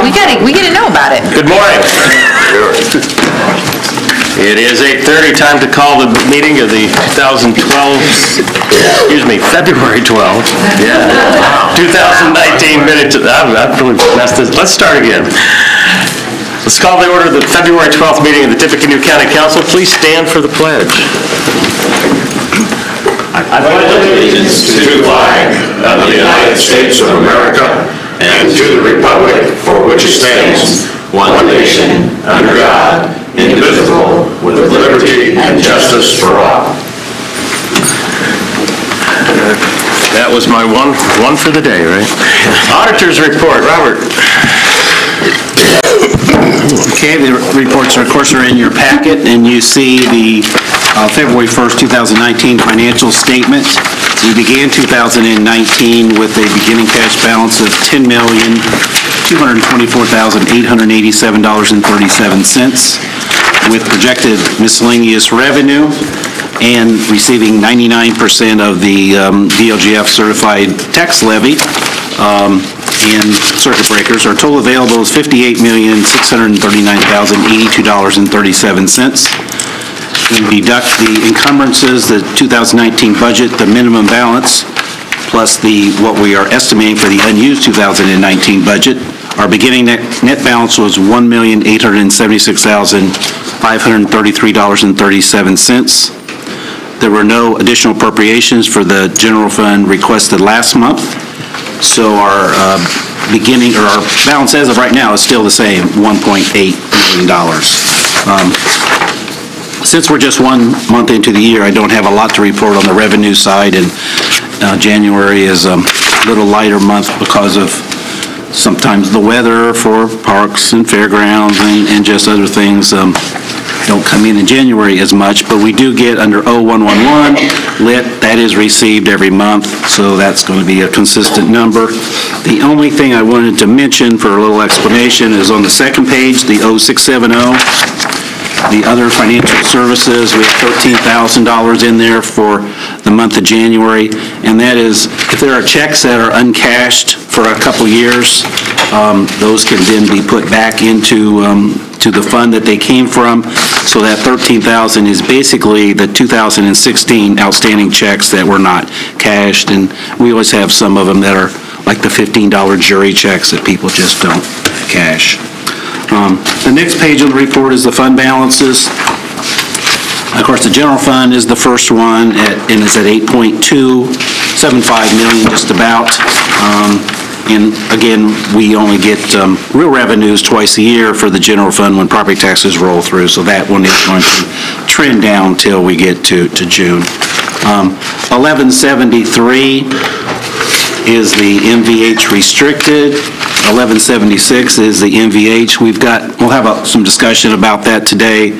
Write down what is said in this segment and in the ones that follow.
We gotta know about it. Good morning. It is 8:30, time to call the meeting of the February 12th. Yeah. 2019 minutes. I've really messed this. Let's start again. Let's call the order of the February 12th meeting of the Tippecanoe County Council. Please stand for the pledge. I pledge allegiance to the flag of the United States of America and to the republic for which it stands, one nation, under God, indivisible, with liberty and justice for all. That was my one for the day, right? Auditor's report, Robert. Okay, the reports, of course, are in your packet, and you see the February 1st, 2019 financial statement. We began 2019 with a beginning cash balance of $10,224,887.37, with projected miscellaneous revenue and receiving 99% of the DLGF certified tax levy and circuit breakers. Our total available is $58,639,082.37. We deduct the encumbrances, the 2019 budget, the minimum balance, plus what we are estimating for the unused 2019 budget. Our beginning net balance was $1,876,533.37. There were no additional appropriations for the general fund requested last month. So our our balance as of right now is still the same, $1.8 million. Since we're just 1 month into the year, I don't have a lot to report on the revenue side, and January is a little lighter month because of sometimes the weather for parks and fairgrounds and just other things don't come in January as much, but we do get under 0111 lit. That is received every month, so that's going to be a consistent number. The only thing I wanted to mention for a little explanation is on the second page, the 0670. The other financial services, we have $13,000 in there for the month of January, and that is if there are checks that are uncashed for a couple years, those can then be put back into to the fund that they came from. So that $13,000 is basically the 2016 outstanding checks that were not cashed, and we always have some of them that are like the $15 jury checks that people just don't cash. The next page of the report is the fund balances. Of course, the general fund is the first one, and it's at $8.275 million, just about. And again, we only get real revenues twice a year for the general fund when property taxes roll through, so that one is going to trend down till we get to June. 1173 is the MVH restricted. 1176 is the MVH. We'll have some discussion about that today,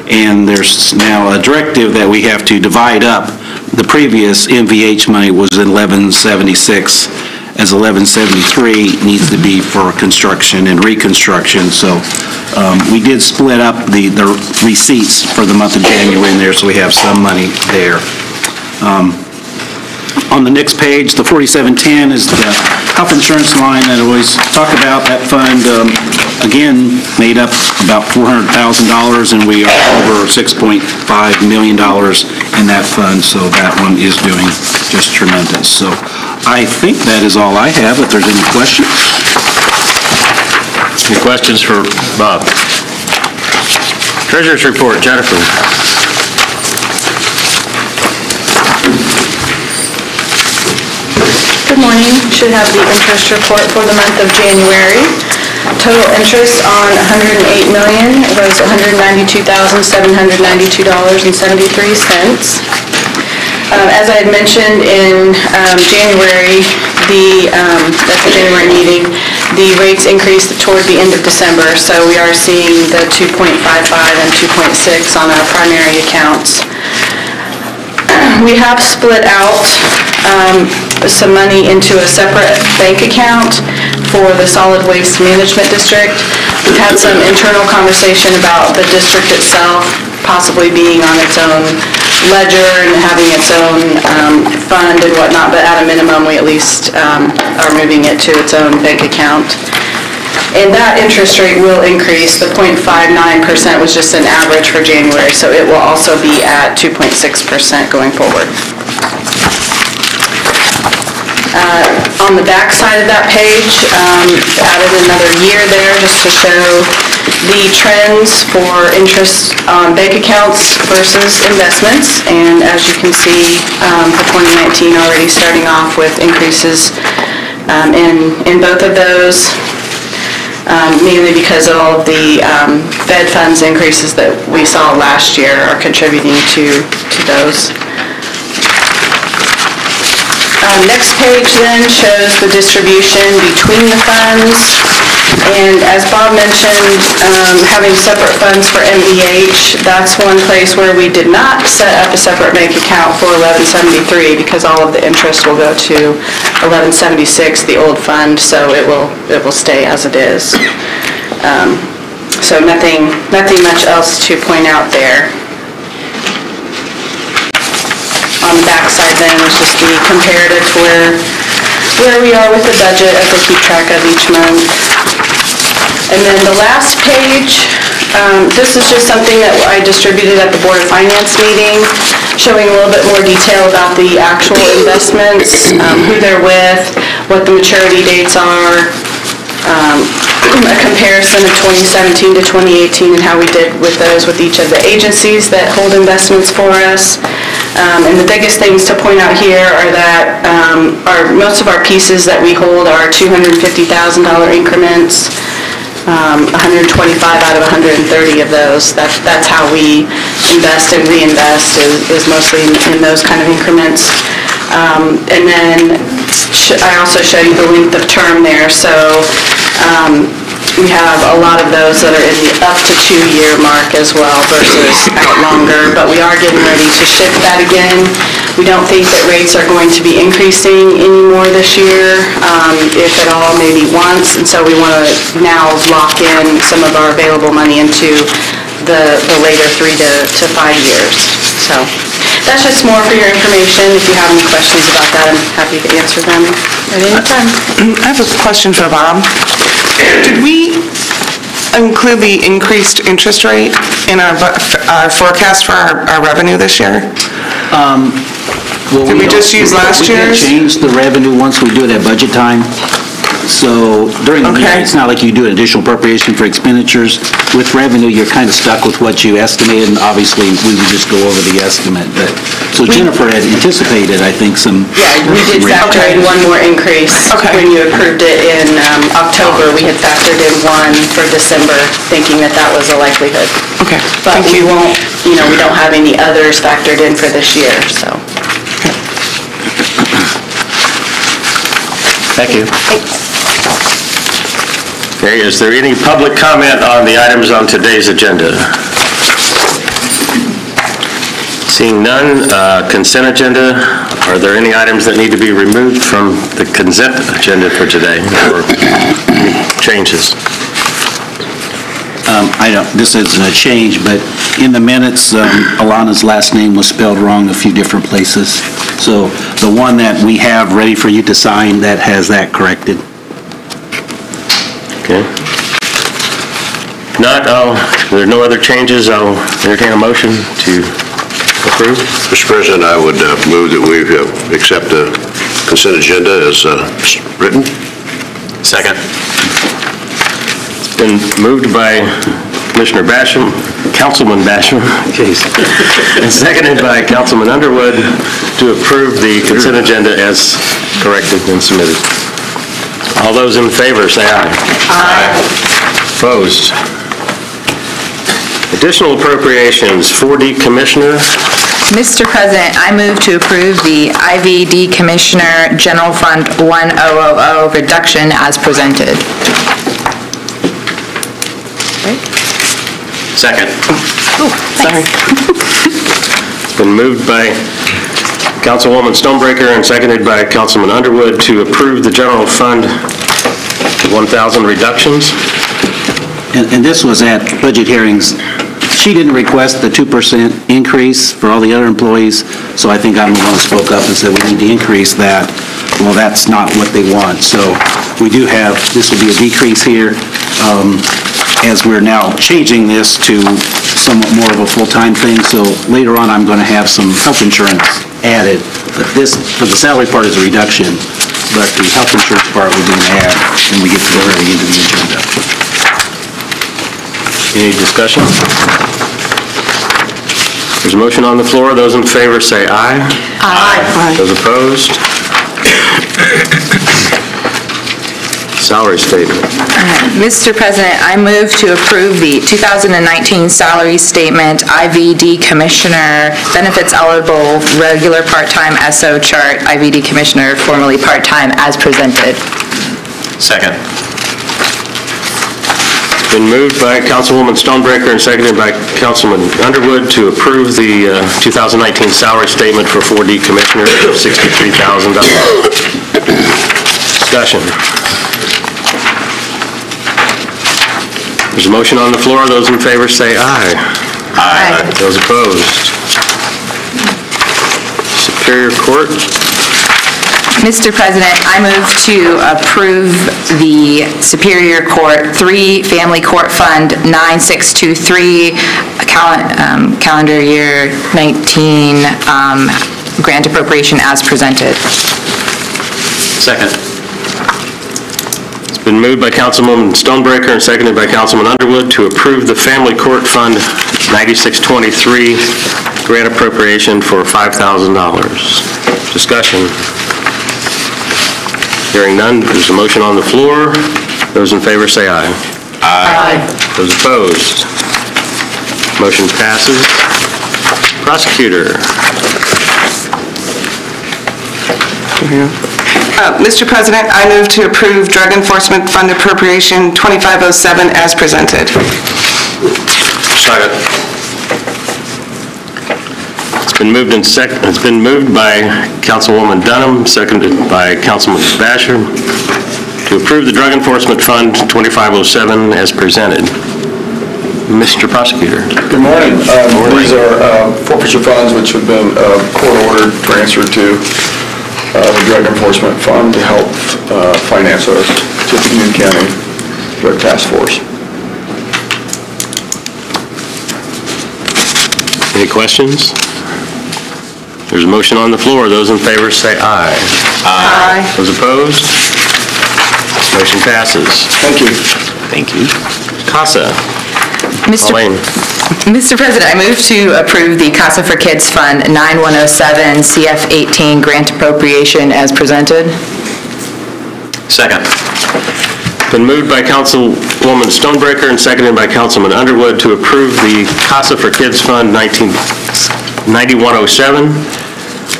and there's now a directive that we have to divide up. The previous MVH money was in 1176, as 1173 needs to be for construction and reconstruction. So we did split up the receipts for the month of January in there, so we have some money there. On the next page, the 4710 is the health insurance line that I always talk about. That fund, again, made up about $400,000, and we are over $6.5 million in that fund, so that one is doing just tremendous. So I think that is all I have, if there's any questions. Any questions for Bob? Treasurer's report, Jennifer. Good morning. Should have the interest report for the month of January. Total interest on $108 million was $192,792.73. As I had mentioned in January, that's the January meeting, the rates increased toward the end of December, so we are seeing the 2.55 and 2.6 on our primary accounts. We have split out some money into a separate bank account for the Solid Waste Management District. We've had some internal conversation about the district itself possibly being on its own ledger and having its own fund and whatnot, but at a minimum we at least are moving it to its own bank account. And that interest rate will increase. The 0.59% was just an average for January, so it will also be at 2.6% going forward. On the back side of that page, added another year there just to show the trends for interest on bank accounts versus investments. And as you can see, for 2019 already starting off with increases in both of those, mainly because of all of the Fed funds increases that we saw last year are contributing to those. Next page then shows the distribution between the funds. And as Bob mentioned, having separate funds for MEH, that's one place where we did not set up a separate bank account for 1173 because all of the interest will go to 1176, the old fund, so it will stay as it is. So nothing much else to point out there. On the back side then is just the comparative to where we are with the budget as we keep track of each month. And then the last page, this is just something that I distributed at the Board of Finance meeting, showing a little bit more detail about the actual investments, who they're with, what the maturity dates are, a comparison of 2017 to 2018 and how we did with those with each of the agencies that hold investments for us. And the biggest things to point out here are that most of our pieces that we hold are $250,000 increments. 125 out of 130 of those. That's how we invest and reinvest is mostly in those kind of increments. And then I also show you the length of term there. So we have a lot of those that are in the up to 2-year mark as well versus out longer, but we are getting ready to shift that again. We don't think that rates are going to be increasing anymore this year, if at all, maybe once, and so we want to now lock in some of our available money into the later 3 to 5 years. So that's just more for your information. If you have any questions about that, I'm happy to answer them at any time. I have a question for Bob. Did we include the increased interest rate in our forecast for our revenue this year? Did we just use last year's? We can change the revenue once we do it at budget time. So during the year, it's not like you do an additional appropriation for expenditures. With revenue, you're kind of stuck with what you estimated, and obviously, we would just go over the estimate. But so Jennifer had anticipated, I think, some... Yeah, we did factor in one more increase. When you approved it in October, we had factored in one for December, thinking that that was a likelihood. Okay, but we won't, we don't have any others factored in for this year, so. Thank you. Thanks. Okay, is there any public comment on the items on today's agenda? Seeing none, consent agenda. Are there any items that need to be removed from the consent agenda for today or any changes? This isn't a change, but in the minutes, Alana's last name was spelled wrong a few different places. So the one that we have ready for you to sign, that has that corrected. Okay. If there are no other changes, I'll entertain a motion to approve. Mr. President, I would move that we accept the consent agenda as written. Second. It's been moved by Commissioner Basham, Councilman Basham, and seconded by Councilman Underwood to approve the consent agenda as corrected and submitted. All those in favor, say aye. Aye. Opposed? Additional appropriations, 4D Commissioner. Mr. President, I move to approve the IVD Commissioner General Fund 1000 reduction as presented. Second. Sorry. It's been moved by Councilwoman Stonebreaker and seconded by Councilman Underwood to approve the general fund 1,000 reductions. And this was at budget hearings. She didn't request the 2% increase for all the other employees, so I think I'm the one who spoke up and said we need to increase that. well, that's not what they want. So we do have, this will be a decrease here, as we're now changing this to somewhat more of a full-time thing. So later on, I'm going to have some health insurance added. But this, for the salary part, is a reduction, but the health insurance part we're going to add when we get to the very end of the agenda. Any discussion? There's a motion on the floor. Those in favor say aye. Aye. Those opposed? Salary statement. Mr. President, I move to approve the 2019 salary statement, IVD Commissioner, benefits eligible, regular part-time SO chart, IVD Commissioner, formerly part-time, as presented. Second. Been moved by Councilwoman Stonebreaker and seconded by Councilman Underwood to approve the 2019 salary statement for 4D Commissioner of $63,000. Discussion. There's a motion on the floor. Those in favor say aye. Aye. Those opposed? Superior Court. Mr. President, I move to approve the Superior Court 3 Family Court Fund 9623 calendar year 19 grant appropriation as presented. Second. It's been moved by Councilwoman Stonebreaker and seconded by Councilman Underwood to approve the Family Court Fund 9623 grant appropriation for $5,000. Discussion. Hearing none, there's a motion on the floor. Those in favor say aye. Aye. Those opposed? Motion passes. Prosecutor. Mr. President, I move to approve Drug Enforcement Fund Appropriation 2507 as presented. Second. It's been moved by Councilwoman Dunham, seconded by Councilman Basher, to approve the Drug Enforcement Fund 2507 as presented. Mr. Prosecutor. Good morning. These are forfeiture funds which have been court-ordered transferred to the Drug Enforcement Fund to help finance our Tippecanoe County Drug Task Force. Any questions? There's a motion on the floor. Those in favor say aye. Aye. Those opposed? Motion passes. Thank you. Thank you. CASA. Pauline. Mr. President, I move to approve the Casa for Kids Fund 9107 CF18 grant appropriation as presented. Second. Been moved by Councilwoman Stonebreaker and seconded by Councilman Underwood to approve the Casa for Kids Fund 9107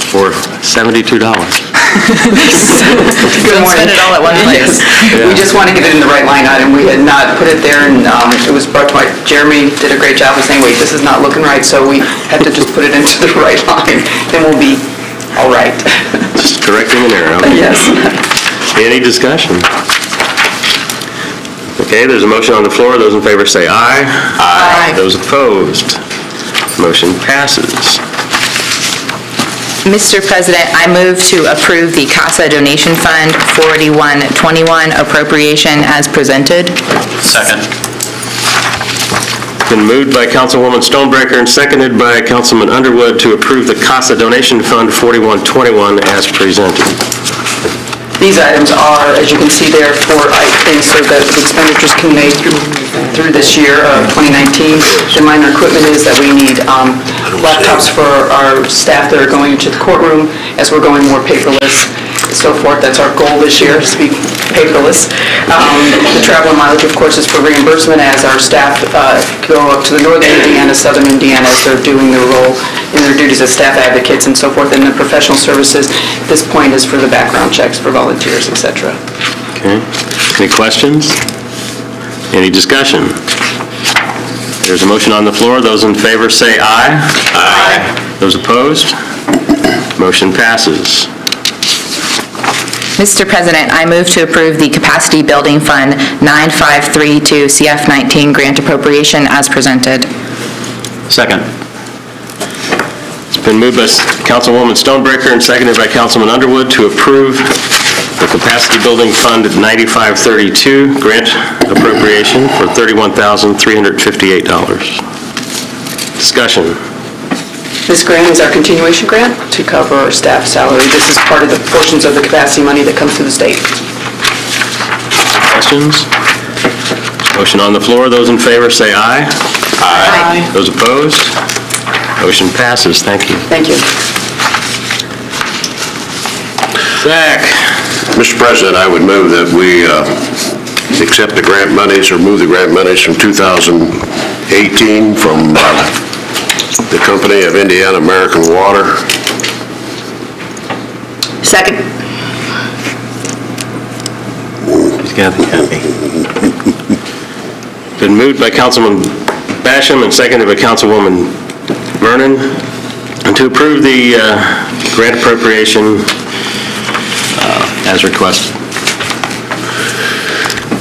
for $72. Don't spend it all at one place. We just want to get it in the right line item. We had not put it there, and it was brought to my, Jeremy did a great job of saying, wait, this is not looking right, so we had to just put it into the right line, then we'll be all right. Just correcting an error. Okay. Yes. Any discussion? Okay, there's a motion on the floor. Those in favor say aye. Aye. Those opposed? Motion passes. Mr. President, I move to approve the CASA Donation Fund 4121 appropriation as presented. Second. Been moved by Councilwoman Stonebreaker and seconded by Councilman Underwood to approve the CASA Donation Fund 4121 as presented. These items are, as you can see there, for things so that the expenditures can be made through this year of 2019. The minor equipment is that we need laptops for our staff that are going into the courtroom as we're going more paperless and so forth. That's our goal this year, is to be paperless. The travel and mileage, of course, is for reimbursement as our staff go up to the northern Indiana, southern Indiana as they're doing their role in their duties as staff advocates and so forth. And the professional services, at this point, is for the background checks for volunteers, etc. Okay. Any questions? Any discussion? There's a motion on the floor. Those in favor say aye. Aye. Those opposed? Motion passes. Mr. President, I move to approve the Capacity Building Fund 9532 CF19 grant appropriation as presented. Second. It's Been moved by Councilwoman Stonebreaker and seconded by Councilman Underwood to approve the Capacity Building Fund 9532 grant appropriation for $31,358. Discussion. This grant is our continuation grant to cover our staff salary. This is part of the portions of the capacity money that comes to the state. Questions? Motion on the floor. Those in favor say aye. Aye. Those opposed? Motion passes. Thank you. Thank you. Zach. Mr. President, I would move that we accept the grant monies or move the grant monies from 2018 from the Company of Indiana American Water. Second. Been moved by Councilman Basham and seconded by Councilwoman Vernon to approve the grant appropriation as requested.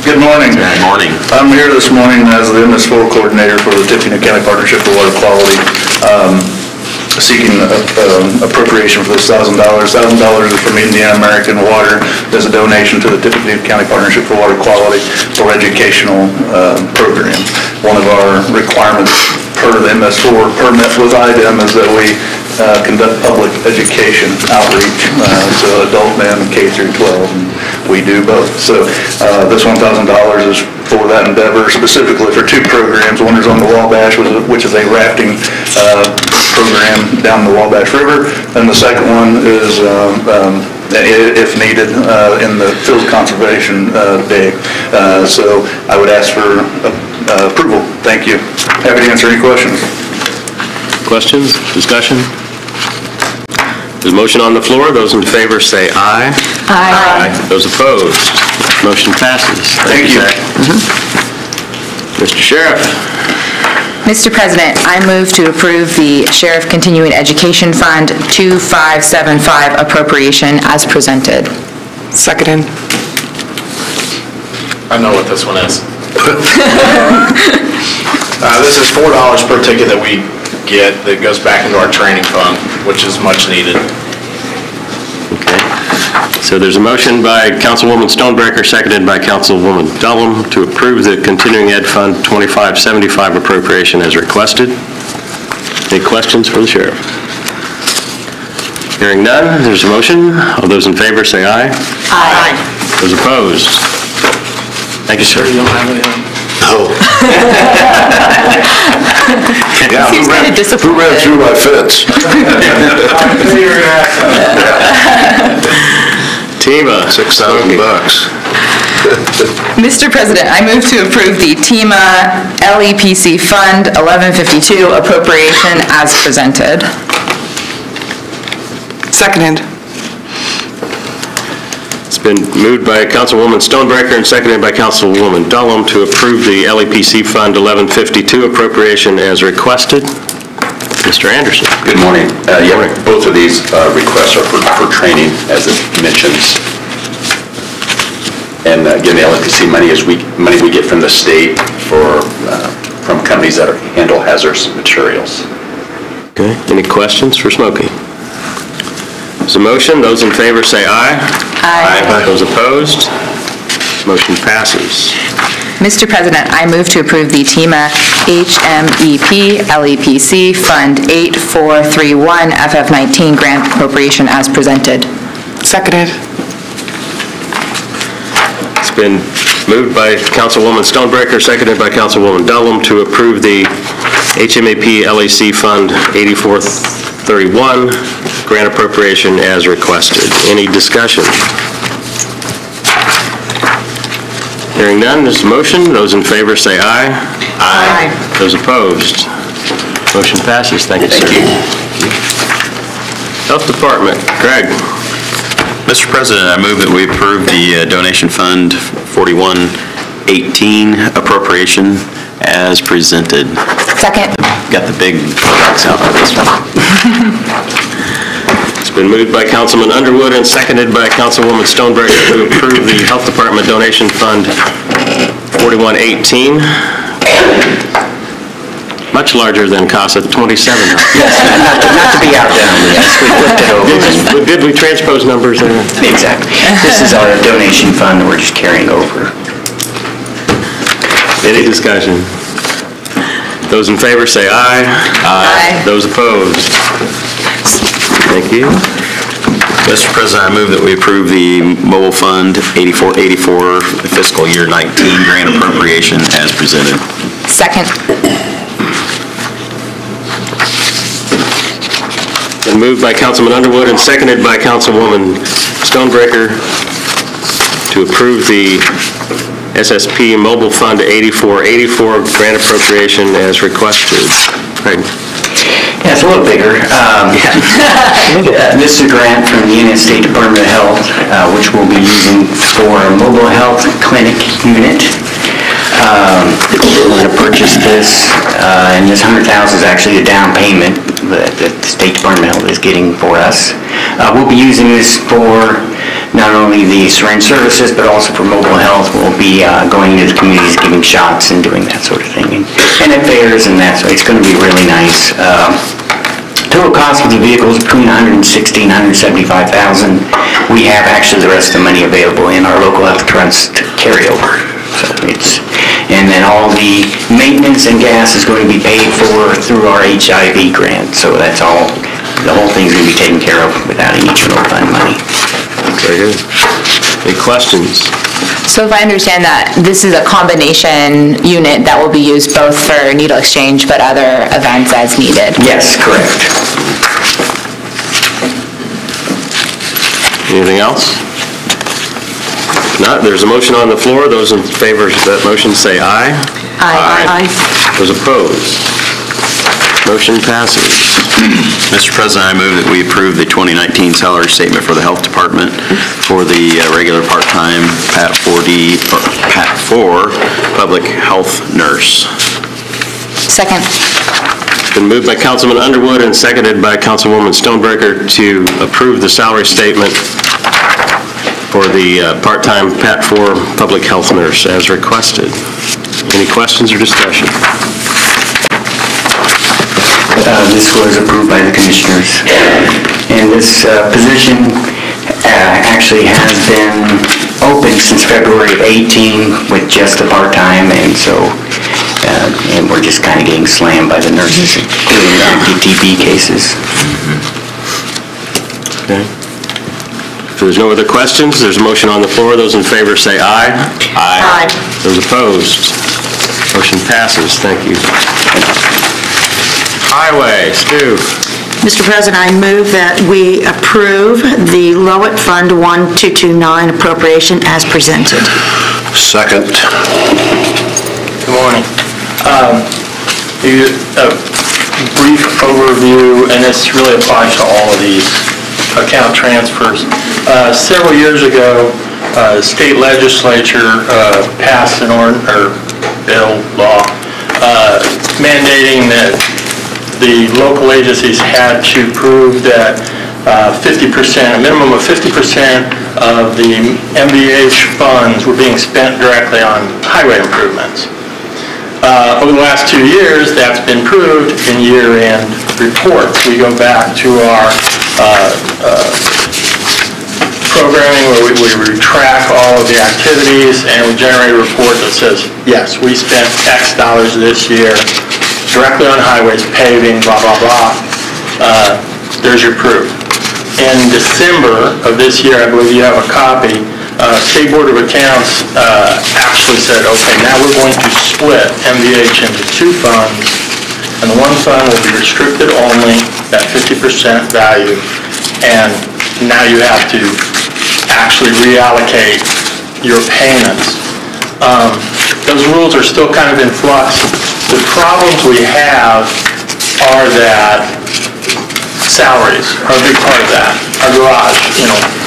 Good morning. Good morning. I'm here this morning as the MS4 coordinator for the Tippecanoe County Partnership for Water Quality, seeking appropriation for this $1,000. $1,000 is from Indiana American Water as a donation to the Tippecanoe County Partnership for Water Quality for educational program. One of our requirements per the MS4 permit with IDEM is that we conduct public education outreach, so adult and K through 12, and we do both. So this $1,000 is for that endeavor, specifically for two programs. One is on the Wabash, which is a rafting program down the Wabash River, and the second one is, if needed, in the field conservation dig. So I would ask for approval. Thank you. Happy to answer any questions. Questions? Discussion? There's a motion on the floor. Those in favor say aye. Aye. Those opposed? Motion passes. Thank you. Zach. Mr. Sheriff. Mr. President, I move to approve the Sheriff Continuing Education Fund 2575 appropriation as presented. Seconded. I know what this one is. This is $4 per ticket that we get that goes back into our training fund, which is much needed. Okay. So there's a motion by Councilwoman Stonebreaker, seconded by Councilwoman Dullum to approve the Continuing Ed Fund 2575 appropriation as requested. Any questions for the sheriff? Hearing none, there's a motion. All those in favor say aye. Aye. Those opposed? Thank you, sir. No. Yeah, Seems kind of who disappointed. ran through my fence? TEMA. $6,000. Mr. President, I move to approve the TEMA LEPC Fund 1152 appropriation as presented. Seconded. It's been moved by Councilwoman Stonebreaker and seconded by Councilwoman Dullum to approve the LEPC Fund 1152 appropriation as requested. Mr. Anderson. Good morning. Yeah, both of these requests are for training, as it mentions. And again, the LEPC money is money we get from the state from companies that handle hazardous materials. Okay, any questions for Smokey? There's a motion. Those in favor say aye. Aye. Those opposed? Motion passes. Mr. President, I move to approve the TEMA HMEP LEPC Fund 8431 FF19 grant appropriation as presented. Seconded. It's been moved by Councilwoman Stonebreaker, seconded by Councilwoman Dullum to approve the HMAP LAC Fund 8431 grant appropriation as requested. Any discussion? Hearing none, there's a motion. Those in favor say aye. Aye. Those opposed? Motion passes. Thank you, sir. Health Department, Greg. Mr. President, I move that we approve the Donation Fund 4118 appropriation as presented. Second. Got the big bucks out for this one. It's been moved by Councilman Underwood and seconded by Councilwoman Stonebreaker to approve the Health Department Donation Fund 4118. much larger than CASA 27. Yes, not to be outdone, yes, we flipped it over. Did we transpose numbers there? Exactly. This is our donation fund that we're just carrying over. Any discussion? Those in favor say aye. Aye. Those opposed? Thank you. Mr. President, I move that we approve the Mobile Fund 8484 fiscal year 19 grant appropriation as presented. Second. Been moved by Councilman Underwood and seconded by Councilwoman Stonebreaker to approve the SSP Mobile Fund 8484 grant appropriation as requested. Craig. Yeah, it's a little bigger. This is a grant from the United States Department of Health, which we'll be using for a mobile health clinic unit. We're going to purchase this, and this $100,000 is actually a down payment that the State Department of Health is getting for us. We'll be using this for not only the syringe services, but also for mobile health. We'll be going into the communities, giving shots and doing that sort of thing, and at fairs and that, so it's going to be really nice. Total cost of the vehicle is between $160,000 and $175,000. We have actually the rest of the money available in our local health trust carryover. So and then all the maintenance and gas is going to be paid for through our HIV grant. So that's all, the whole thing's going to be taken care of without any general fund money. Very good. Any questions? So if I understand that, this is a combination unit that will be used both for needle exchange but other events as needed? Yes, correct. Anything else? If not, there's a motion on the floor. Those in favor of that motion say aye. Aye. Those opposed? Motion passes. Mr. President, I move that we approve the 2019 salary statement for the Health Department for the regular part-time PAT 4D, or PAT 4 public health nurse. Second. Been moved by Councilman Underwood and seconded by Councilwoman Stonebreaker to approve the salary statement for the part-time PAT 4 public health nurse as requested. Any questions or discussion? This was approved by the commissioners. And this position actually has been open since February of 18 with just a part-time, and so, and we're just kind of getting slammed by the nurses, including DTB cases. Okay. If there's no other questions, there's a motion on the floor. Those in favor say aye. Aye. Those opposed? Motion passes. Thank you. Highway, Stu. Mr. President, I move that we approve the Lowett Fund 1229 appropriation as presented. Second. Good morning. A brief overview, and this really applies to all of these account transfers. Several years ago, the state legislature passed an law mandating that the local agencies had to prove that 50%, a minimum of 50% of the MVH funds were being spent directly on highway improvements. Over the last 2 years, that's been proved in year-end reports. We go back to our programming where we track all of the activities, and we generate a report that says, yes, we spent X dollars this year directly on highways, paving, blah, blah, blah. There's your proof. In December of this year, I believe you have a copy, State Board of Accounts actually said, okay, now we're going to split MVH into two funds, and the one fund will be restricted only, that 50% value, and now you have to actually reallocate your payments. Those rules are still kind of in flux. The problems we have are that salaries are a big part of that. Our garage,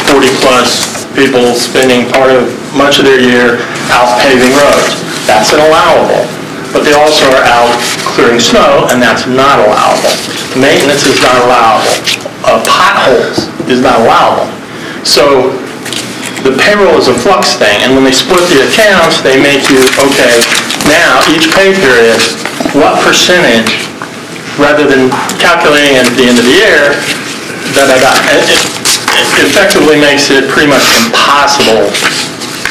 40-plus people spending much of their year out paving roads. That's an allowable. But they also are out clearing snow, and that's not allowable. Maintenance is not allowable. Potholes is not allowable. So the payroll is a flux thing, and when they split the accounts, they make you, okay, now each pay period, what percentage, rather than calculating at the end of the year, it effectively makes it pretty much impossible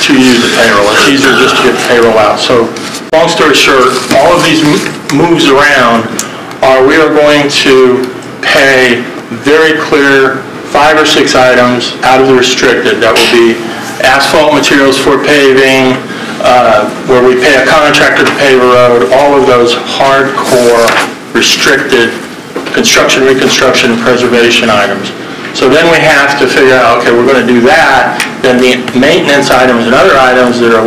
to use the payroll. It's easier just to get the payroll out. So, long story short, all of these moves around we are going to pay very clear 5 or 6 items out of the restricted. That will be asphalt materials for paving, where we pay a contractor to pave a road, all of those hardcore restricted construction, reconstruction, and preservation items. So then we have to figure out, okay, we're going to do that, then the maintenance items and other items that are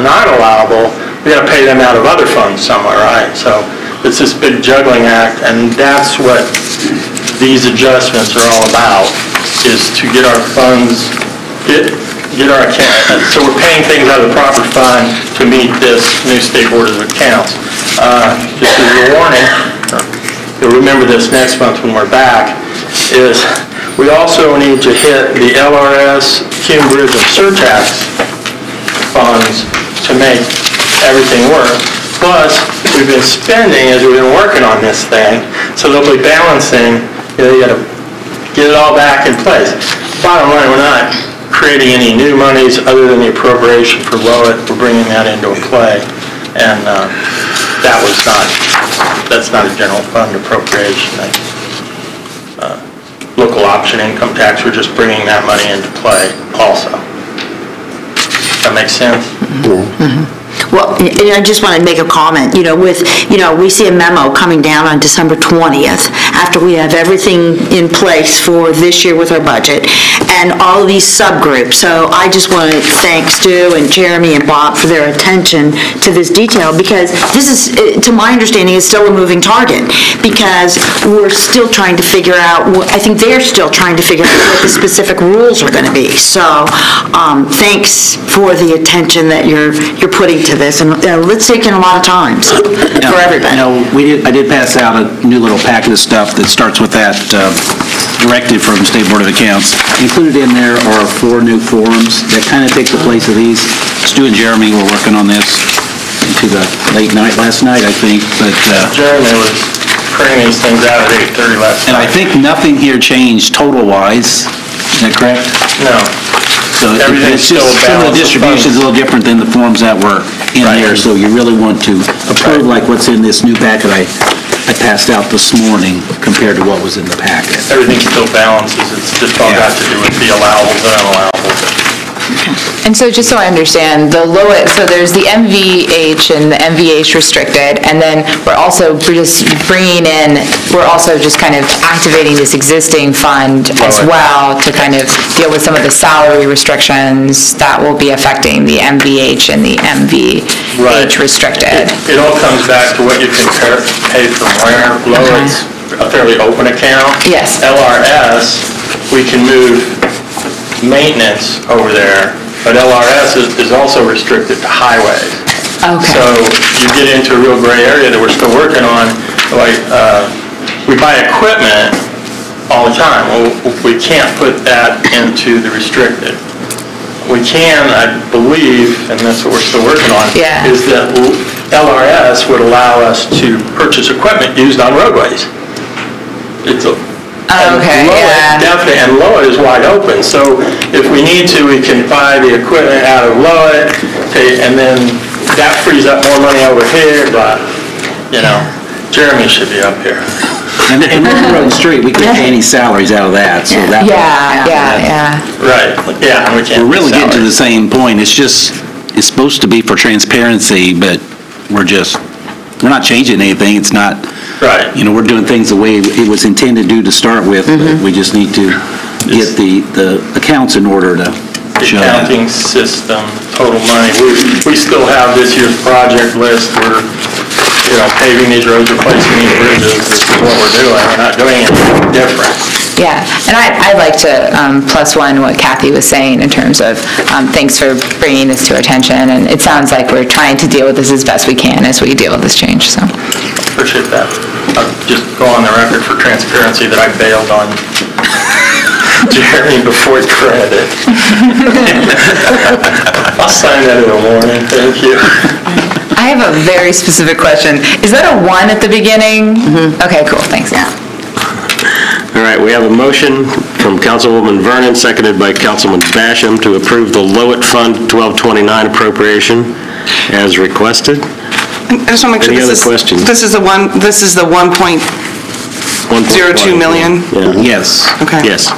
not allowable, we got to pay them out of other funds somewhere, right? So it's this big juggling act, and that's what these adjustments are all about, is to get our funds, get our account. So we're paying things out of the proper fund to meet this new state board of accounts. Just as a warning, you'll remember this next month when we're back, is we also need to hit the LRS, Hume Bridge, and surtax funds to make everything work. Plus, we've been spending as we've been working on this thing, so they'll be balancing. You got to get it all back in place. Bottom line, we're not creating any new monies other than the appropriation for Lowit. We're bringing that into play, and that's not a general fund appropriation. Local option income tax, we're just bringing that money into play also. That makes sense? Mm-hmm. Well, I just want to make a comment, we see a memo coming down on December 20th after we have everything in place for this year with our budget and all of these subgroups. So I just want to thank Stu and Jeremy and Bob for their attention to this detail, because this is, to my understanding, is still a moving target, because we're still trying to figure out, I think they're still trying to figure out what the specific rules are going to be. So thanks for the attention that you're putting to this, and it's taken a lot of time for everybody. I did pass out a new little packet of stuff that starts with that directive from State Board of Accounts. Included in there are 4 new forms that kind of take the place of these. Stu and Jeremy were working on this into the late night last night, I think, but... Jeremy was printing these things out at 8:30 last night. And I think nothing here changed total-wise. Is that correct? No. So it's just, some of the distribution is a little different than the forms that were in there, so you really want to approve like what's in this new packet I passed out this morning compared to what was in the packet. Everything still balances, it's just all got to do with the allowables and unallowables. And so just so I understand, the Lowit, so there's the MVH and the MVH restricted, and then we're also just kind of activating this existing fund as well to kind of deal with some of the salary restrictions that will be affecting the MVH and the MVH restricted. It all comes back to what you can pay from where. Lowit's a fairly open account. Yes. LRS, we can move maintenance over there, but LRS is also restricted to highways. Okay. So you get into a real gray area that we're still working on. Like, we buy equipment all the time. Well, we can't put that into the restricted. We can, I believe, and that's what we're still working on, is that LRS would allow us to purchase equipment used on roadways. Definitely, and Lowit is wide open, so if we need to, we can buy the equipment out of Lowit, and then that frees up more money over here, but, Jeremy should be up here. And Road and Street, we can't pay any salaries out of that, so that... Right, and we can't... We're really getting to the same point, it's supposed to be for transparency, but we're not changing anything, it's not... Right. We're doing things the way it was intended to start with, but we just need to get the accounts in order to show that. Accounting system, total money. We still have this year's project list. We're, paving these roads, replacing these bridges. This is what we're doing. We're not doing anything different. Yeah, and I'd like to plus one what Kathy was saying in terms of thanks for bringing this to our attention, and it sounds like we're trying to deal with this as best we can as we deal with this change, so. Appreciate that. I'll just go on the record for transparency that I bailed on Jeremy before credit. I'll sign that in the morning, thank you. I I have a very specific question. Is that a 1 at the beginning? Okay, cool, thanks. Yeah. All right, we have a motion from Councilwoman Vernon, seconded by Councilman Basham, to approve the Lowit Fund 1229 appropriation as requested. I just want to make sure. Any other questions? This is the 1.02 million? Yeah. Yes. Okay. Yes.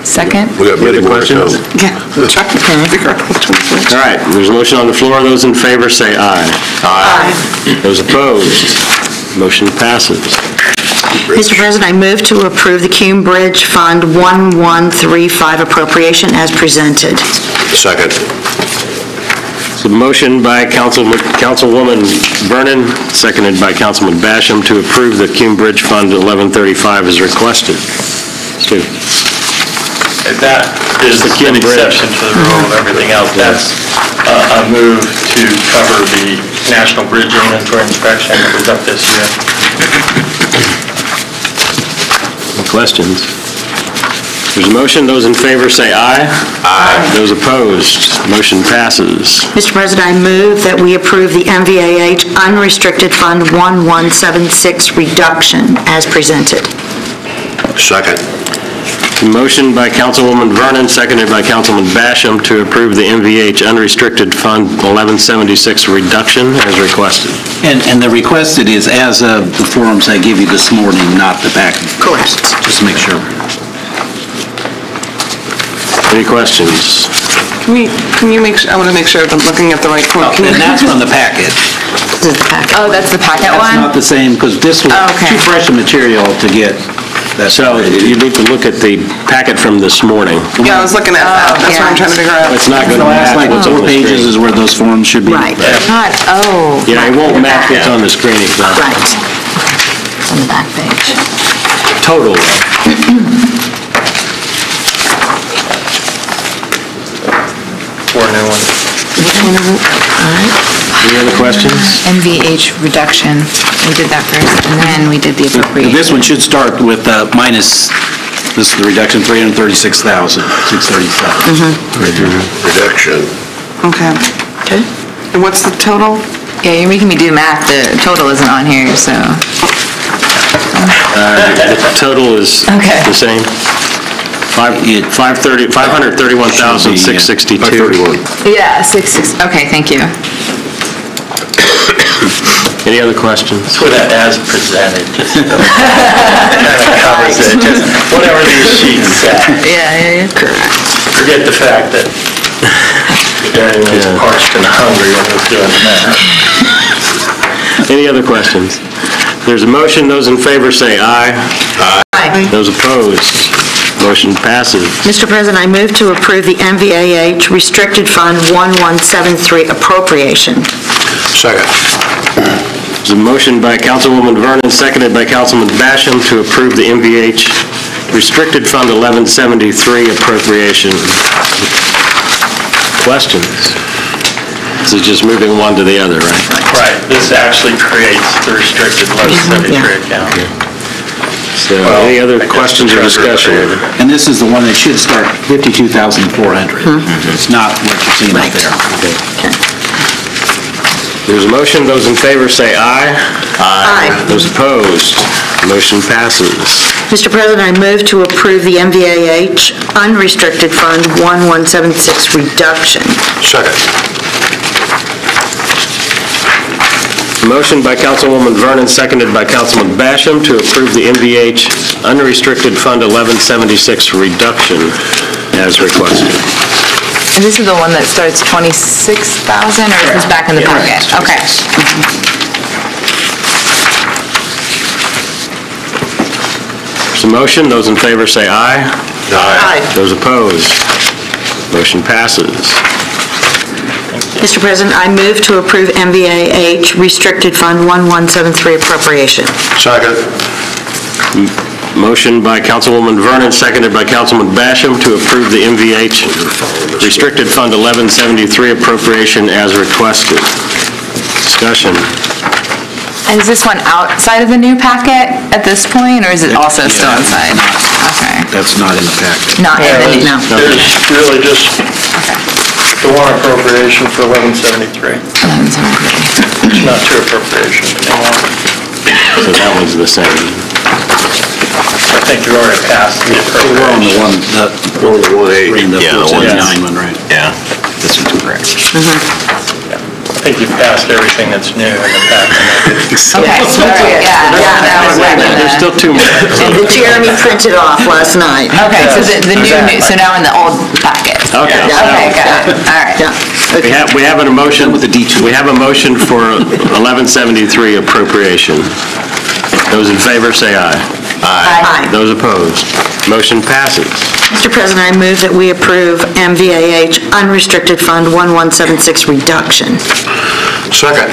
Second? We got Any many other more to questions? come. Yeah, I'm trying to figure out which one's which. All right, there's a motion on the floor. Those in favor say aye. Aye. Those opposed, motion passes. Mr. President, I move to approve the Cume Bridge Fund 1135 appropriation as presented. Second. So motion by Councilwoman Vernon, seconded by Councilman Basham, to approve the Cume Bridge Fund 1135 as requested. Stu. That is The an Cume Bridge. exception to the rule and everything else. That's a move to cover the National Bridge Inventory Inspection that was up this year. Any questions? There's a motion. Those in favor say aye. Aye. Those opposed, motion passes. Mr. President, I move that we approve the MVAH Unrestricted Fund 1176 reduction as presented. Second. Motion by Councilwoman Vernon, seconded by Councilman Basham, to approve the MVH Unrestricted Fund 1176 reduction as requested. And the requested is as of the forms I gave you this morning, not the back. Correct. Just to make sure. Any questions? Can you make sure, I want to make sure I'm looking at the right quote. Can you- And that's from the packet. This is the packet. Oh, that's the packet That's one? not the same, because this was Okay. too fresh a material to get. So you need to look at the packet from this morning. Yeah, I was looking at that. That's what I'm trying to figure out. It's not going The to last match like what's on 4 the pages screen. is where those forms should be. Right. Not, oh. Yeah, it won't match what's on the screen exactly. Right. On the back page. Total. Four new ones. Any other questions? MVH reduction, we did that first, and then we did the appropriation. This one should start with minus, this is the reduction, 336,637. Reduction. Okay. Okay. And what's the total? Yeah, you're making me do math, the total isn't on here, so. The total is Okay. the same. 531,662. 531. Yeah, okay, thank you. Any other questions? Put that as presented, just kind of covers it, just whatever these sheets say. Yeah. Forget the fact that Darren was parched and hungry when he was doing that. Any other questions? There's a motion. Those in favor say aye. Aye. Those opposed, motion passes. Mr. President, I move to approve the MVAH Restricted Fund 1173 appropriation. Second. There's a motion by Councilwoman Vernon, seconded by Councilman Basham, to approve the MVH Restricted Fund 1173 appropriation. Questions? This is just moving one to the other, right? Right, this actually creates the restricted 1173 account. So, any other questions or discussion? And this is the one that should start 52,400. It's not what you're seeing up there. There's a motion. Those in favor say aye. Aye. Those opposed, motion passes. Mr. President, I move to approve the MVAH Unrestricted Fund 1176 reduction. Second. Motion by Councilwoman Vernon, seconded by Councilman Basham, to approve the MVH Unrestricted Fund 1176 reduction as requested. And this is the one that starts 26,000, or is this back in the packet? Okay. There's a motion. Those in favor say aye. Aye. Those opposed, motion passes. Mr. President, I move to approve MVAH Restricted Fund 1173 appropriation. Second. Motion by Councilwoman Vernon, seconded by Councilman Basham, to approve the MVH Restricted Fund 1173 appropriation as requested. Discussion. And is this one outside of the new packet at this point, or is it also still inside? Okay. That's not in the packet. Not in the new, There's really just the warrant appropriation for 1173. It's not true appropriation anymore. So that one's the same. I think you already passed the We're on the appropriation. one, in the Yeah, the 479 one, right? Yeah, this one's correct. I think you passed everything that's new in the packet. Okay, sorry, yeah, that was There's still two more. And Jeremy printed off last night. Okay, so the new, so now in the old packet. Okay. Okay, got it, all right. Yeah. We have a motion. With the D2. We have a motion for 1173 appropriation. Those in favor say aye. Aye. Those opposed? Motion passes. Mr. President, I move that we approve MVAH Unrestricted Fund 1176 reduction. Second.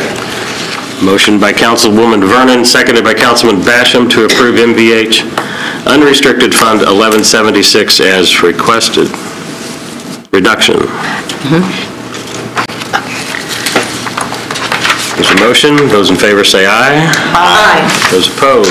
Motion by Councilwoman Vernon, seconded by Councilman Basham to approve MVH Unrestricted Fund 1176 as requested. Reduction. There's a motion. Those in favor say aye. Aye. Those opposed?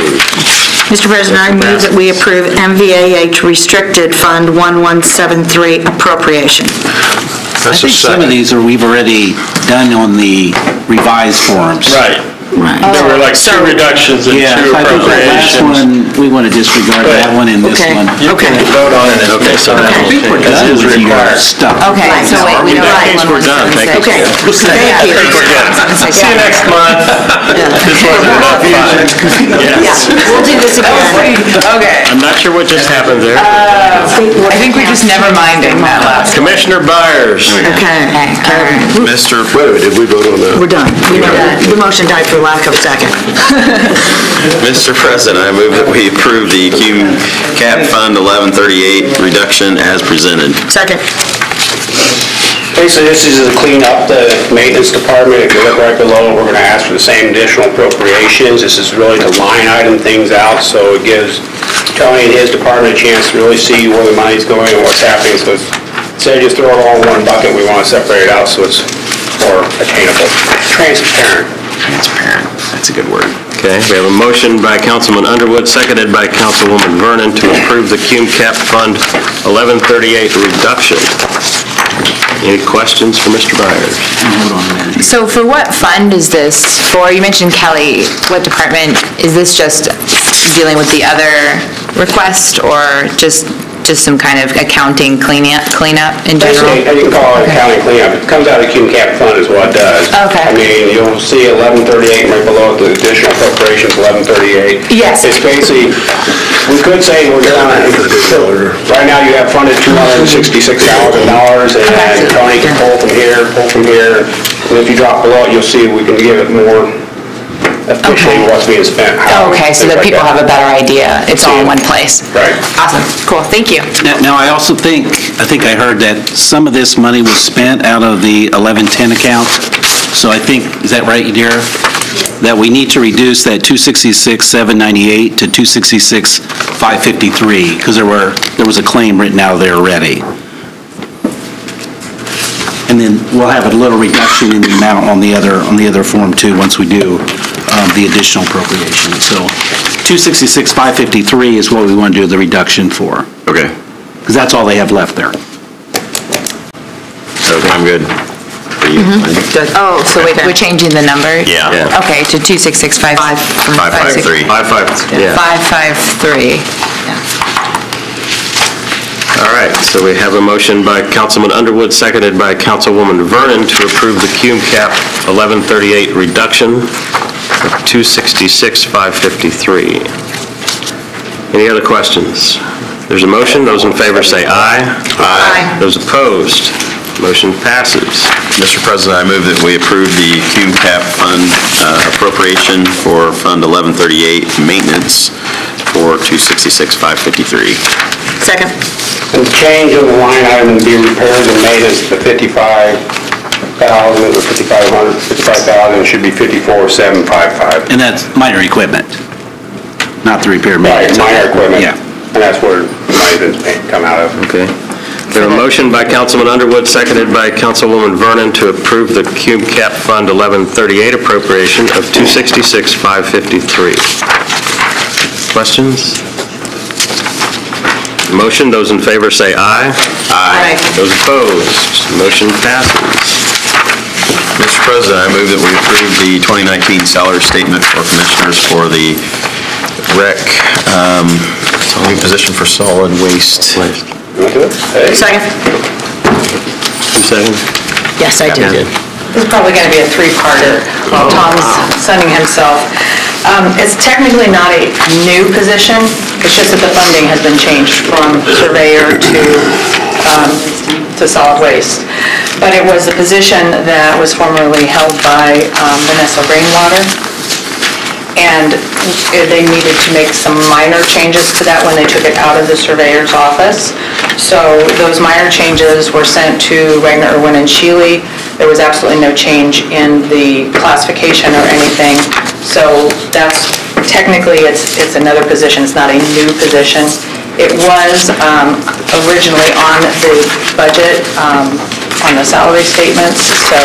Mr. President, I move that we approve MVAH Restricted Fund 1173 appropriation. I think some of these we've already done on the revised forms. Right. Right. There were like two reductions and Yeah, two I think that last appropriations. one, we want to disregard that one and this Okay. one. You can vote on it. Okay, so I think we're Because done it is with your required. stuff. Okay, so wait, we In don't that like case, we're done. Thank you. Okay, thank you. See you next month. This wasn't enough fun. Yes. We'll do this again. Okay, I'm not sure what just happened there. I think we just never minded that last. Commissioner Byers. Okay. Mr. Wait a minute, did we vote on that? We're done. The motion died for lack of a second. Mr. President, I move that we approve the Cume Cap Fund 1138 reduction as presented. Second. Basically, this is to clean up the maintenance department. If you look right below, we're going to ask for the same additional appropriations. This is really to line item things out, so it gives Tony and his department a chance to really see where the money's going and what's happening. So instead of just throw it all in one bucket, we want to separate it out so it's more attainable, transparent. Transparent, that's a good word. Okay, we have a motion by Councilman Underwood, seconded by Councilwoman Vernon to approve the Cume Cap Fund 1138 reduction. Any questions for Mr. Byers? So for what fund is this for? You mentioned Kelly, what department? Is this just dealing with the other request or just some kind of accounting cleanup in general? Basically, you can call it accounting cleanup. It comes out of the Cume Cap Fund is what it does. Okay. I mean, you'll see 1138 right below it, the additional appropriations, 1138. Yes. It's basically, we could say we're down, right now you have funded $266,000, and Tony can pull from here, and if you drop below it, you'll see we can give it more officially what's being spent. Okay, so that people have a better idea. It's all in one place. Right. Awesome, cool, thank you. Now, I also think I heard that some of this money was spent out of the 1110 account. So I think, is that right, Yadira? That we need to reduce that 266,798 to 266,553, because there was a claim written out of there already. And then we'll have a little reduction in the amount on the other form too, once we do the additional appropriation. So 266,553 is what we want to do the reduction for, Okay, because that's all they have left there. okay, I'm good. For you? Oh, so wait, we're changing the number? Yeah. Okay, to 26655. 553. 553. All right, so we have a motion by Councilman Underwood, seconded by Councilwoman Vernon to approve the Cume Cap 1138 reduction of 266,553. Any other questions? There's a motion. Those in favor say aye. Aye. Those opposed, motion passes. Mr. President, I move that we approve the Cume Cap Fund appropriation for Fund 1138 maintenance for 266,553. Second. And the change of the line item would be repairs and maintenance, the 55,000 or 5,500, 55,000 should be 54,755. And that's minor equipment, not the repair Right, maintenance. minor equipment. Yeah. And that's where the money's been come out of. Okay. We have a motion by Councilman Underwood, seconded by Councilwoman Vernon to approve the Cume Cap Fund 1138 appropriation of 266,553. Questions? Motion, those in favor say aye. Aye. Those opposed, motion passes. Mr. President, I move that we approve the 2019 salary statement for commissioners for the rec, new position for solid waste. Second. Who seconded? Yes, I did. This is probably going to be a three-parter while Tom's sunning himself. It's technically not a new position, it's just that the funding has been changed from surveyor to solid waste. But it was a position that was formerly held by Vanessa Rainwater, and they needed to make some minor changes to that when they took it out of the surveyor's office. So those minor changes were sent to Wagner, Irwin, and Shealy. There was absolutely no change in the classification or anything. So that's, technically, it's another position, it's not a new position. It was originally on the budget, on the salary statements, so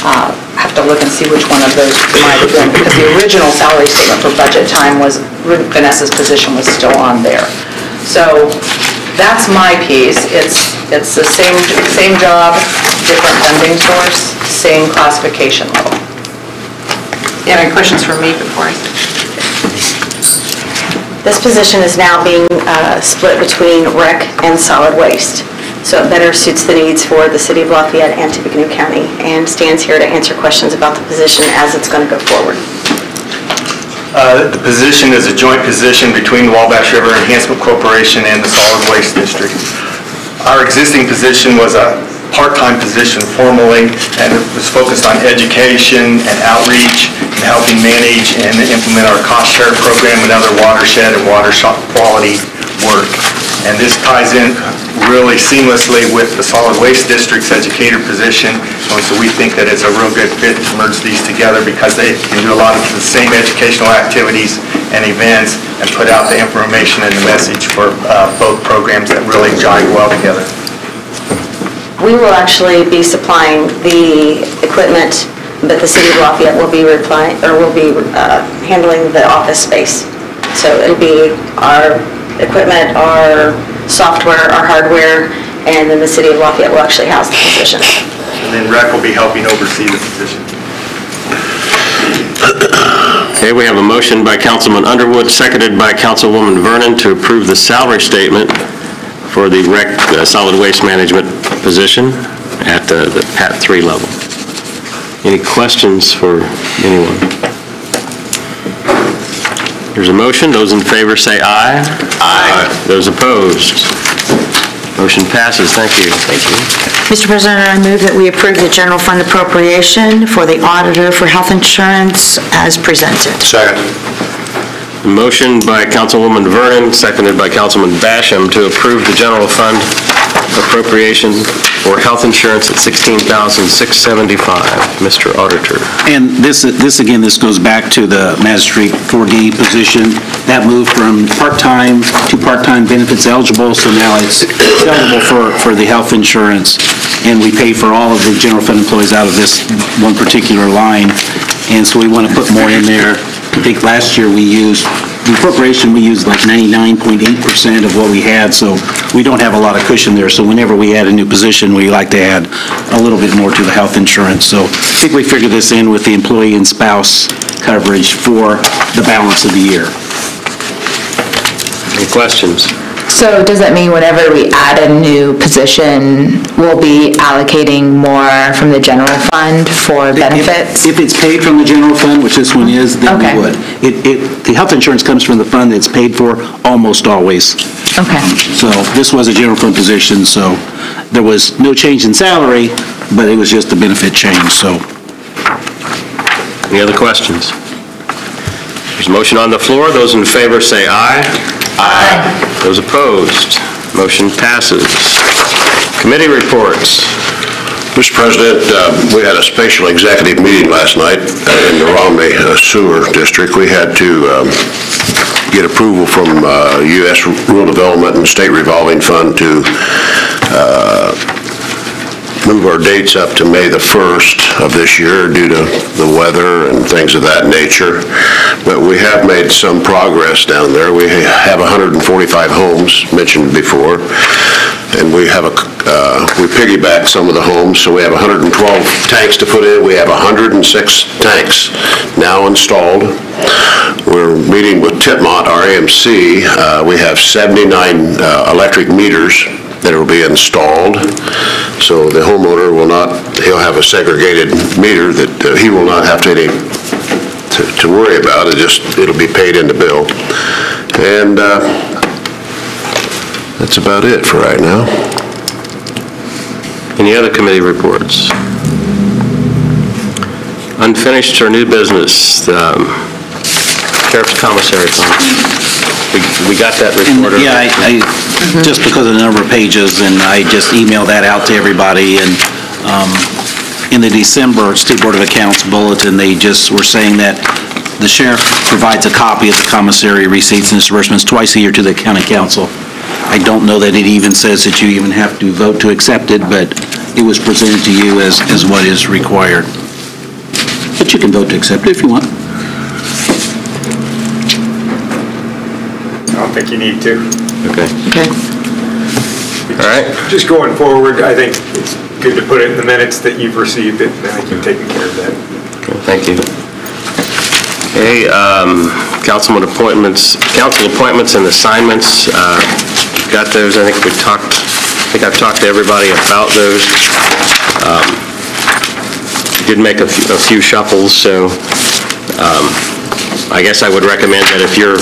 I have to look and see which one of those might have been, because the original salary statement for budget time was, Vanessa's position was still on there. So that's my piece. It's the same job, different funding source, same classification level. Do you have any questions for me before I? This position is now being split between rec and solid waste. So it better suits the needs for the city of Lafayette and Tippecanoe County, and stands here to answer questions about the position as it's going to go forward. The position is a joint position between the Wabash River Enhancement Corporation and the Solid Waste District. Our existing position was a part-time position formally, and it was focused on education and outreach and helping manage and implement our cost share program and other watershed and water quality work. And this ties in really seamlessly with the Solid Waste District's educator position, and so we think that it's a real good fit to merge these together because they can do a lot of the same educational activities and events and put out the information and the message for both programs that really jive well together. We will actually be supplying the equipment, but the city of Lafayette will be handling the office space. So it'll be our equipment, our software, our hardware, and then the city of Lafayette will actually house the position. And then REC will be helping oversee the position. Okay, we have a motion by Councilman Underwood, seconded by Councilwoman Vernon to approve the salary statement for the rec solid waste management position at the PAT 3 level. Any questions for anyone? There's a motion. Those in favor say aye. Aye. Those opposed? Motion passes. Thank you. Thank you. Mr. President, I move that we approve the general fund appropriation for the auditor for health insurance as presented. Second. A motion by Councilwoman Vernon, seconded by Councilman Basham to approve the general fund appropriation for health insurance at $16,675. Mr. Auditor. And this goes back to the Magistrate 4D position. That moved from part-time to part-time benefits eligible, so now it's eligible for the health insurance, and we pay for all of the general fund employees out of this one particular line, and so we want to put more in there. I think last year we used like 99.8% of what we had, so we don't have a lot of cushion there. So whenever we add a new position, we like to add a little bit more to the health insurance. So I think we figured this in with the employee and spouse coverage for the balance of the year. Any questions? So does that mean whenever we add a new position, we'll be allocating more from the general fund for benefits? If it's paid from the general fund, which this one is, then Okay. we would. The health insurance comes from the fund that's paid for almost always. Okay. So this was a general fund position, so there was no change in salary, but it was just a benefit change, so. Any other questions? There's a motion on the floor. Those in favor say aye. Aye. Those opposed? Motion passes. Committee reports. Mr. President, we had a special executive meeting last night in the Romney Sewer District. We had to get approval from U.S. Rural Development and State Revolving Fund to move our dates up to May the 1st of this year due to the weather and things of that nature. But we have made some progress down there. We have 145 homes, mentioned before, and we have we piggyback some of the homes, so we have 112 tanks to put in. We have 106 tanks now installed. We're meeting with Tippecanoe, our AMC. We have 79 electric meters that will be installed. So the homeowner will not, he'll have a segregated meter that he will not have to worry about. It'll be paid in the bill. And that's about it for right now. Any other committee reports? Unfinished or new business, Sheriff's Commissary Fund. We got that report. Yeah, I just because of the number of pages, and I just emailed that out to everybody, and in the December State Board of Accounts bulletin, they just were saying that the sheriff provides a copy of the commissary receipts and disbursements twice a year to the county council. I don't know that it even says that you even have to vote to accept it, but it was presented to you as what is required. But you can vote to accept it if you want. I don't think you need to. Okay. Okay. All right. Just going forward, I think it's good to put it in the minutes that you've received it, and I think you've taken care of that. Okay, thank you. Okay, council appointments and assignments. Got those. I think I've talked to everybody about those. Did make a few shuffles, so I guess I would recommend that if you're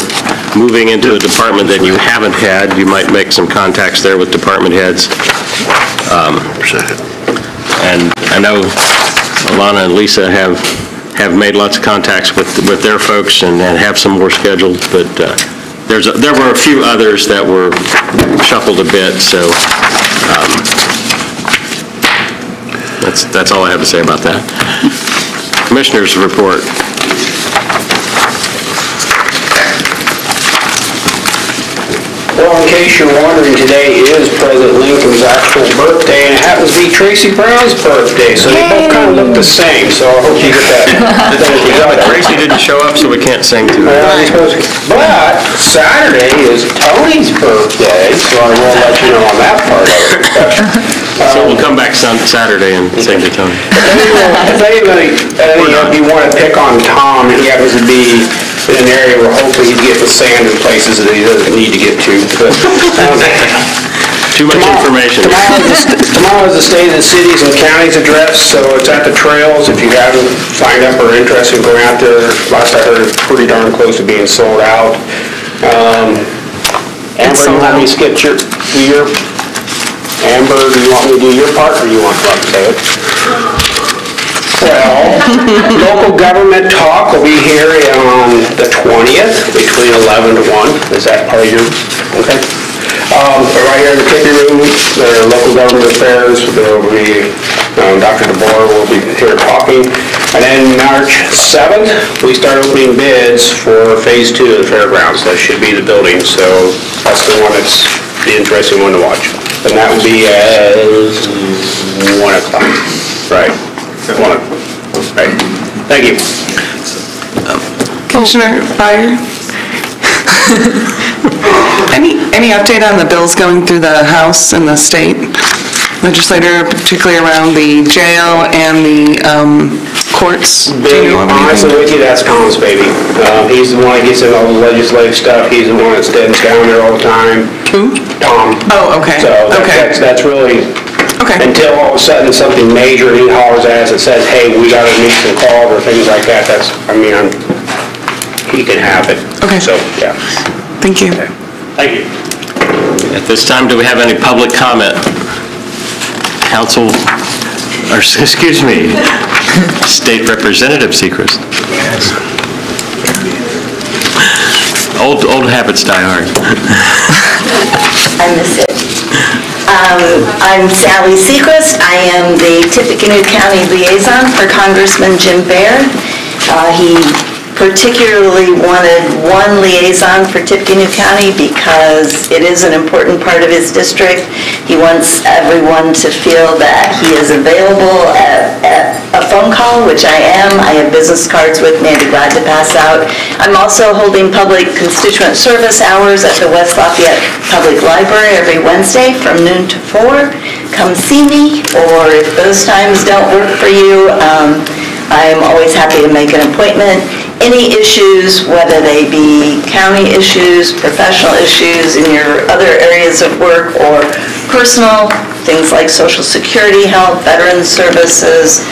moving into a department that you haven't had, you might make some contacts there with department heads. And I know Alana and Lisa have made lots of contacts with their folks and have some more scheduled, but there were a few others that were shuffled a bit, so that's all I have to say about that. Commissioners' report. Well, in case you're wondering, today is President Lincoln's actual birthday, and it happens to be Tracy Brown's birthday, so they both kind of look the same, so I hope you get that. But Tracy didn't show up, so we can't sing to her. But Saturday is Tony's birthday, so I will let you know on that part of it. So we'll come back Saturday and sing to Tony. If anybody you want to pick on Tom, he happens to be in an area where hopefully he'd get the sand in places that he doesn't need to get to. But, too much information. Tomorrow is the State of the Cities and Counties address, so it's at the trails. If you haven't signed up or interested in going out there, last I heard it's pretty darn close to being sold out. Amber, you want me to skip your Amber, do you want me to do your part, or do you want to say it? Well, local government talk will be here on the 20th between 11 to 1. Is that part of your, okay? Right here in the Tippy room, the local government affairs, there will be, Dr. DeBoer will be here talking. And then March 7th, we start opening bids for phase 2 of the fairgrounds. That should be the building, so that's the one that's the interesting one to watch. And that would be at 1 o'clock. Right. 1 o'clock. Right. Thank you. Commissioner Byer? Any update on the bills going through the House and the state legislature, particularly around the jail and the courts? Being honest with you, that's Tom's baby. He's the one that gets in all the legislative stuff. He's the one that stands down there all the time. Who? Tom. Oh, okay. So that's really, until all of a sudden something major he hollers at us and says, hey, we got to make some calls or things like that, he can have it. Okay. So, yeah. Thank you. Okay. Thank you. At this time, do we have any public comment? Council, or excuse me, State Representative Sechrist. Old habits die hard. I miss it. I'm Sally Sechrist. I am the Tippecanoe County Liaison for Congressman Jim Baer. He particularly wanted one liaison for Tippecanoe County because it is an important part of his district. He wants everyone to feel that he is available at a phone call, which I am. I have business cards with me. I'd be glad to pass out. I'm also holding public constituent service hours at the West Lafayette Public Library every Wednesday from noon to 4. Come see me, or if those times don't work for you, I'm always happy to make an appointment. Any issues, whether they be county issues, professional issues in your other areas of work, or personal, things like Social Security, health, veterans services,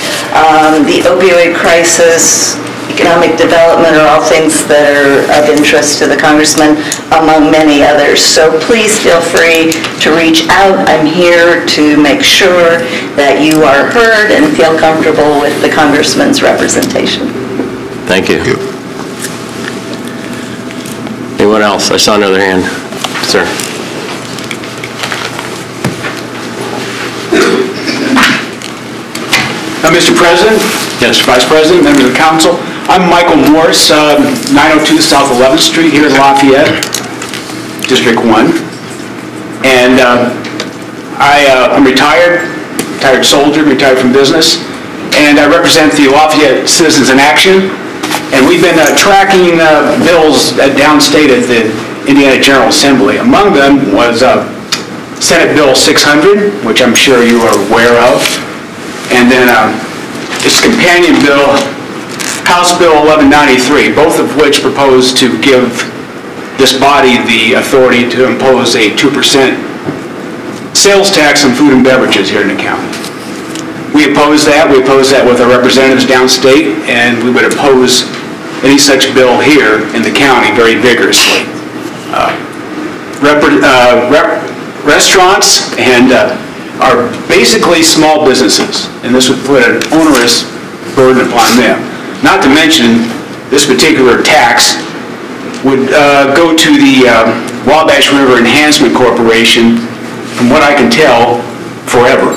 the opioid crisis, economic development, are all things that are of interest to the congressman, among many others. So please feel free to reach out. I'm here to make sure that you are heard and feel comfortable with the congressman's representation. Thank you. Anyone else? I saw another hand. Sir. Mr. President, yes, Vice President, members of the council, I'm Michael Morris, 902 South 11th Street here in Lafayette, District 1. And I'm retired soldier, retired from business, and I represent the Lafayette Citizens in Action. And we've been tracking bills downstate at the Indiana General Assembly. Among them was Senate Bill 600, which I'm sure you are aware of. And then its companion bill, House Bill 1193, both of which propose to give this body the authority to impose a 2% sales tax on food and beverages here in the county. We oppose that. We oppose that with our representatives downstate, and we would oppose any such bill here in the county very vigorously. Restaurants and are basically small businesses, and this would put an onerous burden upon them. Not to mention, this particular tax would go to the Wabash River Enhancement Corporation, from what I can tell, forever.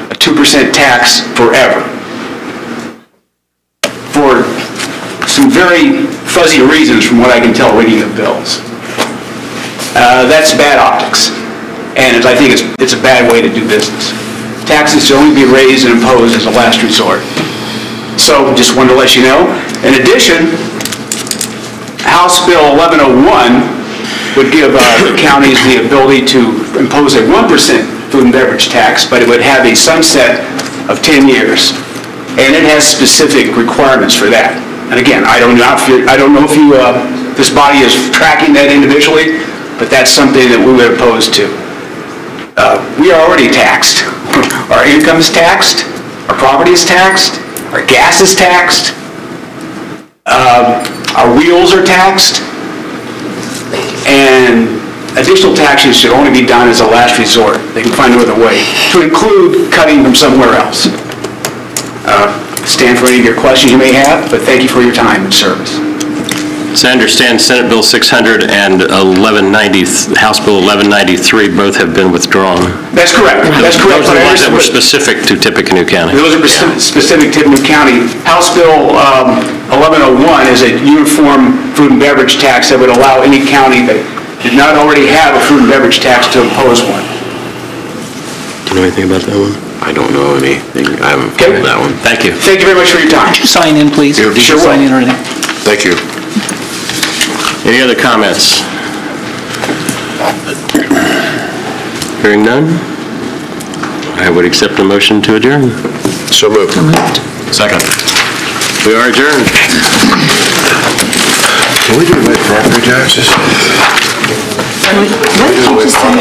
A 2% tax forever. For some very fuzzy reasons, from what I can tell reading the bills. That's bad optics. And I think it's a bad way to do business. Taxes should only be raised and imposed as a last resort. So just wanted to let you know. In addition, House Bill 1101 would give the counties the ability to impose a 1% food and beverage tax, but it would have a sunset of 10 years. And it has specific requirements for that. And again, I don't know if this body is tracking that individually, but that's something that we would oppose to. We are already taxed. Our income is taxed, our property is taxed, our gas is taxed, our wheels are taxed, and additional taxes should only be done as a last resort. They can find no other way, to include cutting from somewhere else. Stand for any of your questions you may have, but thank you for your time and service. So I understand Senate Bill 600 and House Bill 1193 both have been withdrawn. That's correct. That's correct. Those are the ones that were specific to Tippecanoe County. Those are specific to Tippecanoe County. House Bill 1101 is a uniform food and beverage tax that would allow any county that did not already have a food and beverage tax to impose one. Do you know anything about that one? I don't know anything. I haven't heard that one. Thank you. Thank you very much for your time. Could you sign in, please? Sure will. Sign in or anything? Thank you. Any other comments? Hearing none, I would accept a motion to adjourn. So moved. Second. We are adjourned. Can we do the property taxes? What did you just say?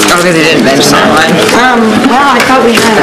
Oh, they didn't mention that one. Well, I thought we had